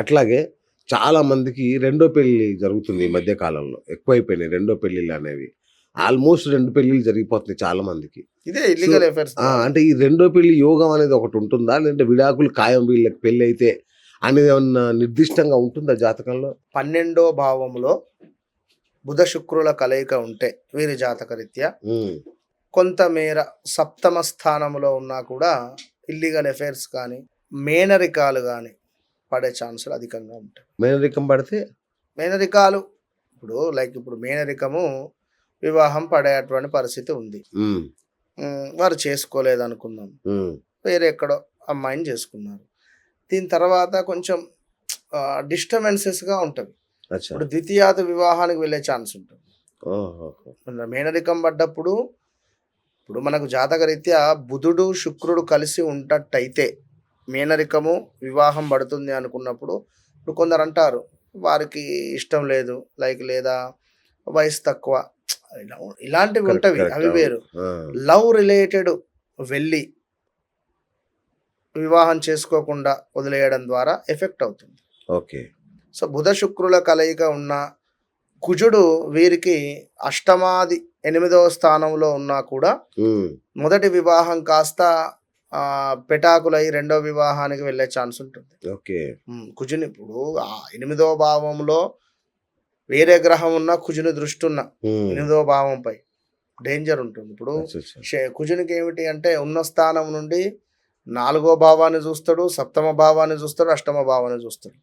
అట్లాగే చాలా మందికి రెండో పెళ్లి జరుగుతుంది ఈ మధ్య కాలంలో. ఎక్కువైపోయినాయి రెండో పెళ్ళిళ్ళనేవి. ఆల్మోస్ట్ 2 పెళ్ళిళ్ళు జరిగిపోతున్నాయి చాలా మందికి. ఇదే సో ఇల్లీగల్ అఫైర్స్ ద్వారా. అంటే ఈ రెండో పెళ్లి యోగం అనేది ఒకటుంటుందా? లేదంటే విడాకులు ఖాయం వీళ్ళకి పెళ్లయితే అనేదేమన్నా నిర్దిష్టంగా ఉంటుందా జాతకంలో? 12వ భావంలో బుధ శుక్రుల కలయిక ఉంటే వీరి జాతకరీత్యా హ్మ్. కొంతమేర సప్తమ స్థానంలో ఉన్నా కూడా ఇల్లీగల్ అఫైర్స్ కానీ, మేనరికాలు కానీ పడే ఛాన్సులు అధికంగా ఉంటాయి. మేనరికం పడితే మేనరికాలు ఇప్పుడు మేనరికము వివాహం పడేటువంటి పరిస్థితి ఉంది. హ్మ్. వారు చేసుకోలేదనుకుందాం. హ్మ్. వేరే ఎక్కడో అమ్మాయిని చేసుకున్నారు. దీని తర్వాత కొంచెం డిస్టర్బెన్సెస్‌గా ఉంటవి. అచ్చా! ఇప్పుడు ద్వితీయాత వివాహానికి వెళ్ళే ఛాన్స్ ఉంటుంది. ఓహోహో! మేనరికం పడ్డప్పుడు ఇప్పుడు మనకు జాతకరీత్యా బుధుడు, శుక్రుడు కలిసి ఉన్నట్టయితే మేనరికము వివాహం పడుతుంది అనుకున్నప్పుడు ఇప్పుడు కొందరంటారు వారికి ఇష్టం లేదు. లేదా వయసు తక్కువ. ఇలాంటివి కరెక్ట్. ఉంటవి. కరెక్ట్. అవి అవును. వేరు. ఆ! లవ్ రిలేటెడ్ వెళ్ళి వివాహం చేసుకోకుండా వదిలేయడం ద్వారా ఎఫెక్ట్ అవుతుంది. ఓకే. సో, బుధ శుక్రుల కలయిక ఉన్న కుజుడు వీరికి అష్టమాది 8వ స్థానంలో ఉన్నా కూడా హ్మ్. మొదటి వివాహం కాస్త పెటాకులై రెండో వివాహానికి వెళ్ళే ఛాన్స్ ఉంటుంది. ఓకే. కుజుని ఇప్పుడు 8వ భావంలో వేరే గ్రహం ఉన్న కుజుని దృష్టి ఉన్న హ్మ్. 8వ భావంపై డేంజర్ ఉంటుంది. ఇప్పుడు అచ్చచ్చ! కుజునికి ఏమిటి అంటే ఉన్న స్థానం నుండి 4వ భావాన్ని చూస్తాడు, సప్తమ భావాన్ని చూస్తాడు, అష్టమ భావాన్ని చూస్తాడు.